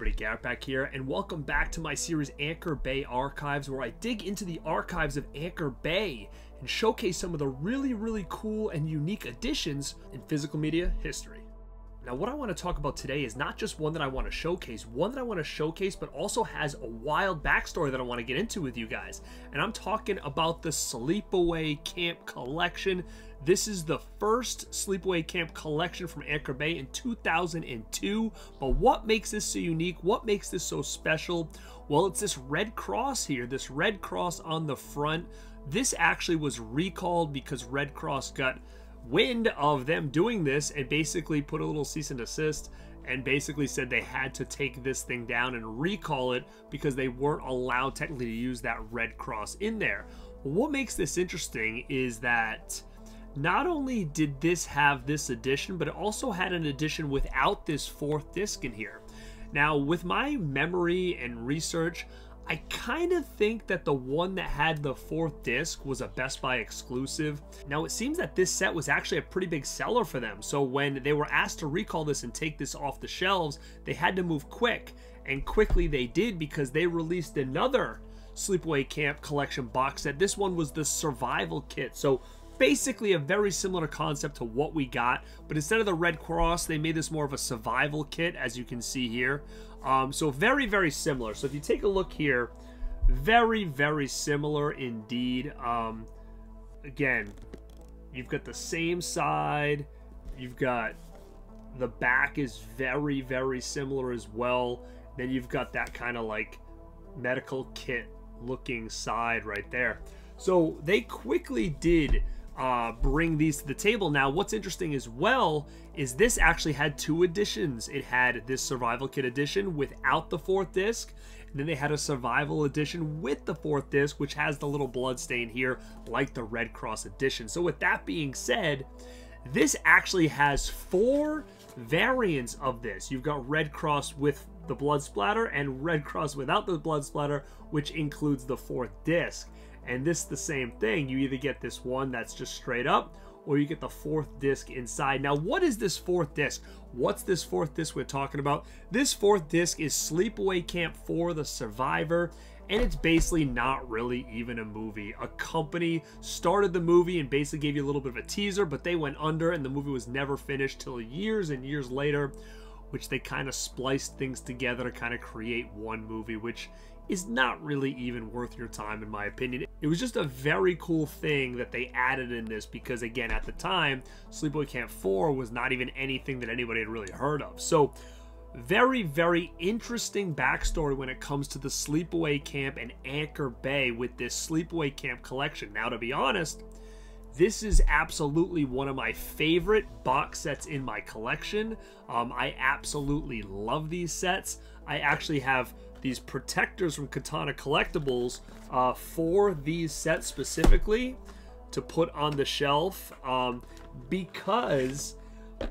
everybody, Garrett back here, and welcome back to my series Anchor Bay Archives, where I dig into the archives of Anchor Bay and showcase some of the really cool and unique additions in physical media history. Now, what I want to talk about today is not just one that I want to showcase, but also has a wild backstory that I want to get into with you guys. And I'm talking about the Sleepaway Camp Collection. This is the first Sleepaway Camp collection from Anchor Bay in 2002. But what makes this so unique? What makes this so special? Well, it's this red cross here, this red cross on the front. This actually was recalled because Red Cross got wind of them doing this and basically put a little cease and desist and basically said they had to take this thing down and recall it because they weren't allowed technically to use that red cross in there. Well, what makes this interesting is that not only did this have this edition, but it also had an edition without this fourth disc in here. Now, with my memory and research, I kind of think that the one that had the fourth disc was a Best Buy exclusive. Now, it seems that this set was actually a pretty big seller for them. So when they were asked to recall this and take this off the shelves, they had to move quick. And quickly they did because they released another Sleepaway Camp Collection box set. This one was the Survival Kit. So basically a very similar concept to what we got, but instead of the red cross, they made this more of a survival kit, as you can see here. So very similar. So if you take a look here, very similar indeed. Again, you've got the same side, you've got the back is very similar as well. Then you've got that kind of like medical kit looking side right there. So they quickly did bring these to the table. Now, what's interesting as well is this actually had two editions. It had this survival kit edition without the fourth disc, and then they had a survival edition with the fourth disc, which has the little blood stain here like the Red Cross edition. So with that being said, this actually has four variants of this. You've got Red Cross with the blood splatter and Red Cross without the blood splatter, which includes the fourth disc. And this is the same thing. You either get this one that's just straight up, or you get the fourth disc inside. Now, what is this fourth disc? What's this fourth disc we're talking about? This fourth disc is Sleepaway Camp 4: The Survivor, and it's basically not really even a movie. A company started the movie and basically gave you a little bit of a teaser, but they went under and the movie was never finished till years and years later, which they kind of spliced things together to kind of create one movie, which is not really even worth your time in my opinion. It was just a very cool thing that they added in this because, again, at the time, Sleepaway Camp 4 was not even anything that anybody had really heard of. So very interesting backstory when it comes to the Sleepaway Camp and Anchor Bay with this Sleepaway Camp collection. Now, to be honest, this is absolutely one of my favorite box sets in my collection. I absolutely love these sets. I actually have these protectors from Katana Collectibles for these sets specifically to put on the shelf because,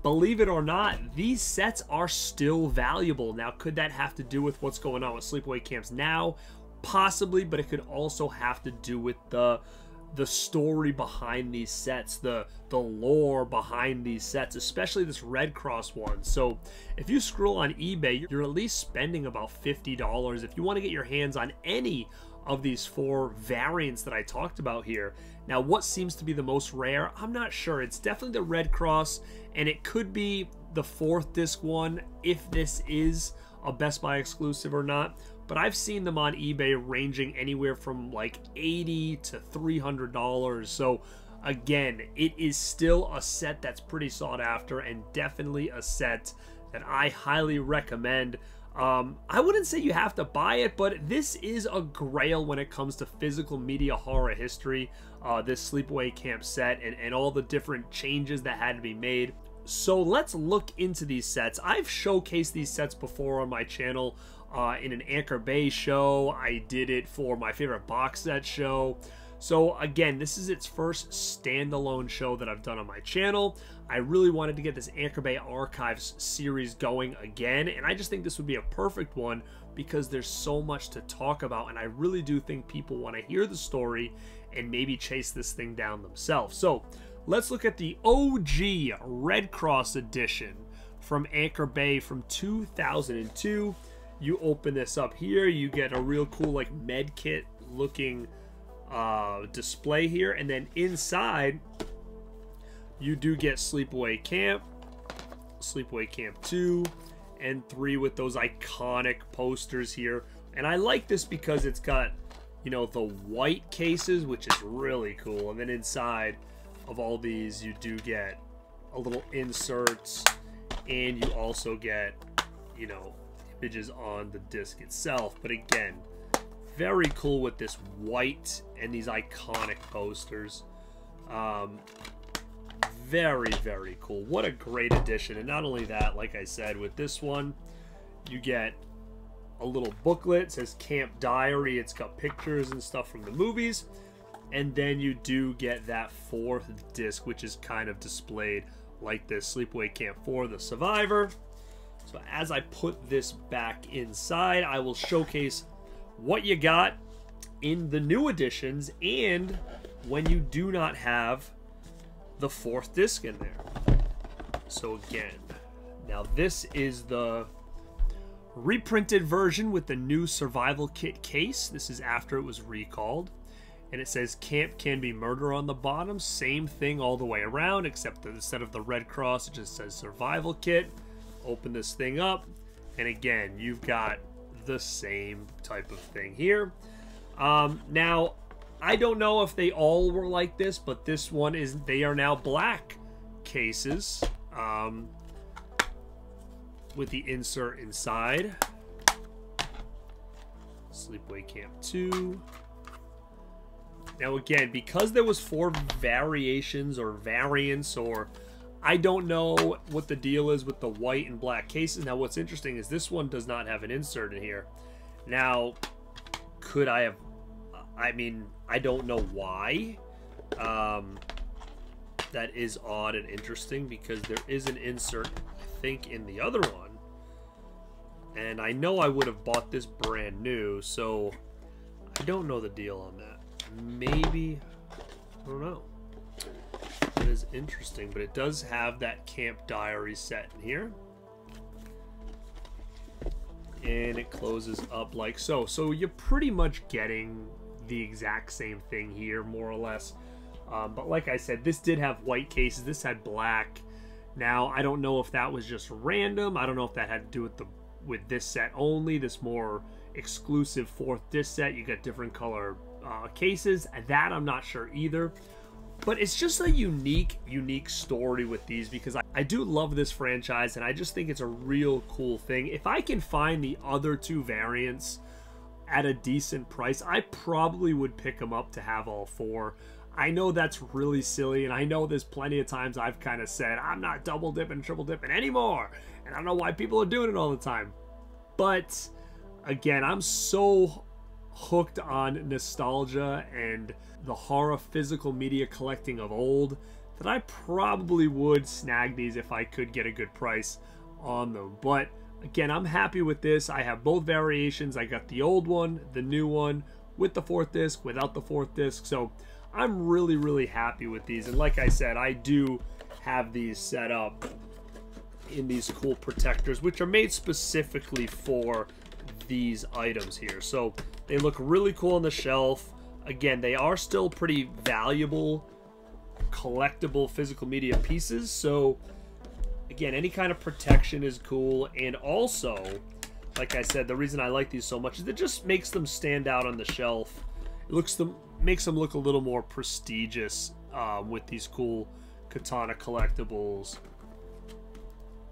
believe it or not, these sets are still valuable. Now, could that have to do with what's going on with Sleepaway Camps now? Possibly, but it could also have to do with the story behind these sets, the lore behind these sets, especially this Red Cross one. So if you scroll on eBay, you're at least spending about $50 if you want to get your hands on any of these four variants that I talked about here. Now, what seems to be the most rare? I'm not sure. It's definitely the Red Cross, and it could be the fourth disc one if this is a Best Buy exclusive or not. But I've seen them on eBay ranging anywhere from like $80 to $300. So again, it is still a set that's pretty sought after and definitely a set that I highly recommend. I wouldn't say you have to buy it, but this is a grail when it comes to physical media horror history, this Sleepaway Camp set and all the different changes that had to be made. So let's look into these sets. I've showcased these sets before on my channel in an Anchor Bay show. I did it for my favorite box set show. So again, this is its first standalone show that I've done on my channel. I really wanted to get this Anchor Bay Archives series going again, and I just think this would be a perfect one because there's so much to talk about, and I really do think people want to hear the story and maybe chase this thing down themselves. So let's look at the OG Red Cross edition from Anchor Bay from 2002. you open this up here, you get a real cool like med kit looking display here, and then inside you do get Sleepaway Camp, Sleepaway Camp 2 and 3 with those iconic posters here. And I like this because it's got, you know, the white cases, which is really cool, and then inside of all these you do get a little inserts, and you also get, you know, images on the disc itself. But again, very cool with this white and these iconic posters. Very, very cool. What a great addition. And not only that, like I said, with this one, you get a little booklet. It says Camp Diary. It's got pictures and stuff from the movies. And then you do get that 4th disc, which is kind of displayed like this, Sleepaway Camp 4, The Survivor. So as I put this back inside, I will showcase what you got in the new editions and when you do not have the 4th disc in there. So again, now this is the reprinted version with the new survival kit case. This is after it was recalled, and it says Camp Can Be Murder on the bottom. Same thing all the way around, except that instead of the red cross, it just says survival kit. Open this thing up, and again, you've got the same type of thing here. Now, I don't know if they all were like this, but this one is, they are now black cases with the insert inside. Sleepaway Camp 2. Now again, because there was 4 variations or variants, or I don't know what the deal is with the white and black cases. Now what's interesting is this one does not have an insert in here. Now, could I have, I mean, I don't know why. That is odd and interesting because there is an insert, I think, in the other one. And I know I would have bought this brand new, so I don't know the deal on that. Maybe, I don't know. It is interesting, but it does have that Camp Diary set in here. And it closes up like so. So you're pretty much getting the exact same thing here, more or less. But like I said, this did have white cases. This had black. Now, I don't know if that was just random. I don't know if that had to do with this set only, this more exclusive 4th disc set. You got different color cases. That I'm not sure either. But it's just a unique story with these, because I do love this franchise, and I just think it's a real cool thing. If I can find the other 2 variants at a decent price, I probably would pick them up to have all 4. I know that's really silly, and I know there's plenty of times I've kind of said, I'm not double dipping, triple dipping anymore, and I don't know why people are doing it all the time. But again, I'm so hooked on nostalgia and the horror physical media collecting of old that I probably would snag these if I could get a good price on them. But again, I'm happy with this. I have both variations. I got the old one, the new one, with the 4th disc, without the 4th disc. So I'm really happy with these. And like I said, I do have these set up in these cool protectors, which are made specifically for these items here. So they look really cool on the shelf. Again, they are still pretty valuable, collectible physical media pieces. So again, any kind of protection is cool. And also, like I said, the reason I like these so much is it just makes them stand out on the shelf. It makes them look a little more prestigious with these cool Katana Collectibles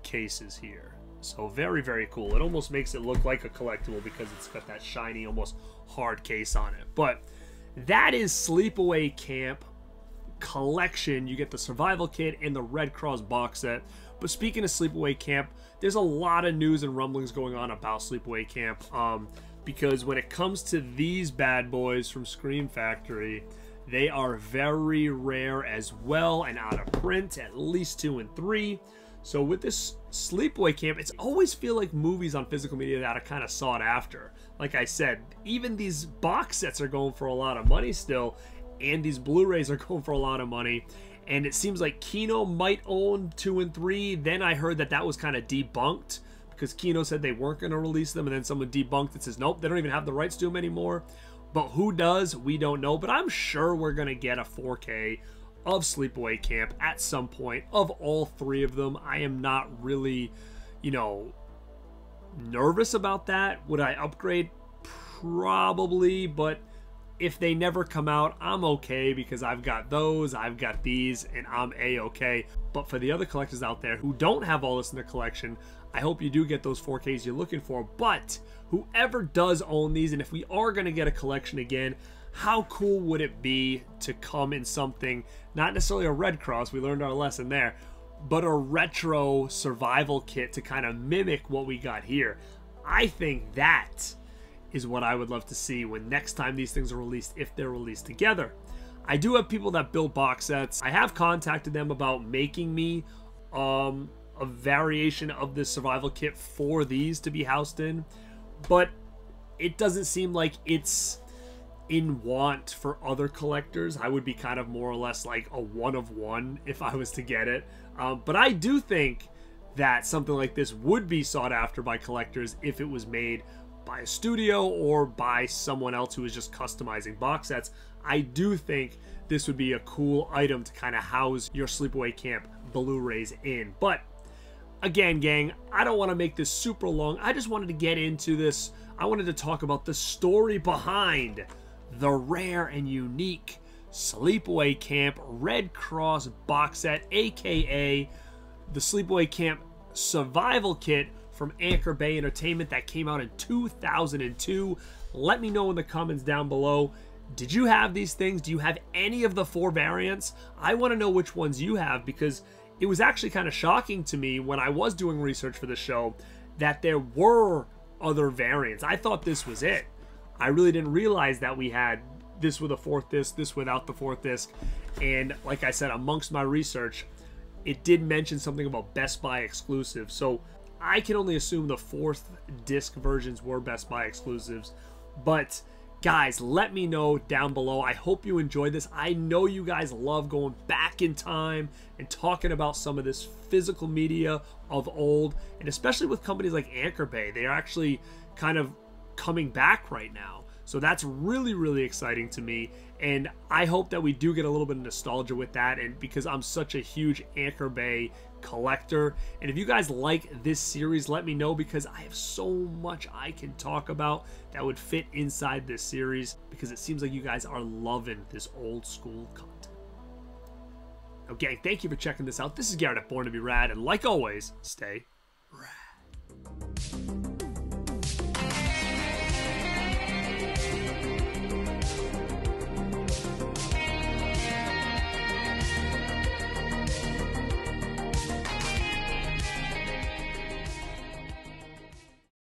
cases here. So very cool. It almost makes it look like a collectible because it's got that shiny, almost hard case on it. But that is Sleepaway Camp Collection. You get the survival kit and the Red Cross box set. But speaking of Sleepaway Camp, there's a lot of news and rumblings going on about Sleepaway Camp. Because when it comes to these bad boys from Scream Factory, they are very rare as well and out of print, at least 2 and 3. So with this Sleepaway Camp, it's always feel like movies on physical media that are kind of sought after. Like I said, even these box sets are going for a lot of money still, and these Blu-rays are going for a lot of money. And it seems like Kino might own 2 and 3. Then I heard that that was kind of debunked because Kino said they weren't going to release them, and then someone debunked it, says nope, they don't even have the rights to them anymore. But who does? We don't know. But I'm sure we're going to get a 4K of Sleepaway Camp at some point of all three of them. I am not really, you know, nervous about that. Would I upgrade? Probably, but if they never come out, I'm okay, because I've got those, I've got these, and I'm a-okay. But for the other collectors out there who don't have all this in their collection, I hope you do get those 4Ks you're looking for. But whoever does own these, and if we are going to get a collection again, how cool would it be to come in something, not necessarily a Red Cross, we learned our lesson there, but a retro survival kit to kind of mimic what we got here. I think that is what I would love to see when next time these things are released, if they're released together. I do have people that build box sets. I have contacted them about making me a variation of this survival kit for these to be housed in, but it doesn't seem like it's in want for other collectors. I would be kind of more or less like a one of one if I was to get it. But I do think that something like this would be sought after by collectors if it was made by a studio or by someone else who is just customizing box sets. I do think this would be a cool item to kind of house your Sleepaway Camp Blu-rays in. But again, gang, I don't want to make this super long. I just wanted to get into this. I wanted to talk about the story behind the rare and unique Sleepaway Camp Red Cross box set, aka the Sleepaway Camp Survival Kit from Anchor Bay Entertainment that came out in 2002. Let me know in the comments down below. Did you have these things? Do you have any of the 4 variants? I want to know which ones you have, because it was actually kind of shocking to me when I was doing research for the show that there were other variants. I thought this was it. I really didn't realize that we had this with a 4th disc, this without the 4th disc. And like I said, amongst my research, it did mention something about Best Buy exclusive. So I can only assume the 4th disc versions were Best Buy exclusives. But guys, let me know down below. I hope you enjoyed this. I know you guys love going back in time and talking about some of this physical media of old, and especially with companies like Anchor Bay. They are actually kind of coming back right now. So that's really, really exciting to me. And I hope that we do get a little bit of nostalgia with that, and because I'm such a huge Anchor Bay collector. And if you guys like this series, let me know, because I have so much I can talk about that would fit inside this series, because it seems like you guys are loving this old school content. Now gang, thank you for checking this out. This is Garrett at Born to Be Rad, and like always, stay rad.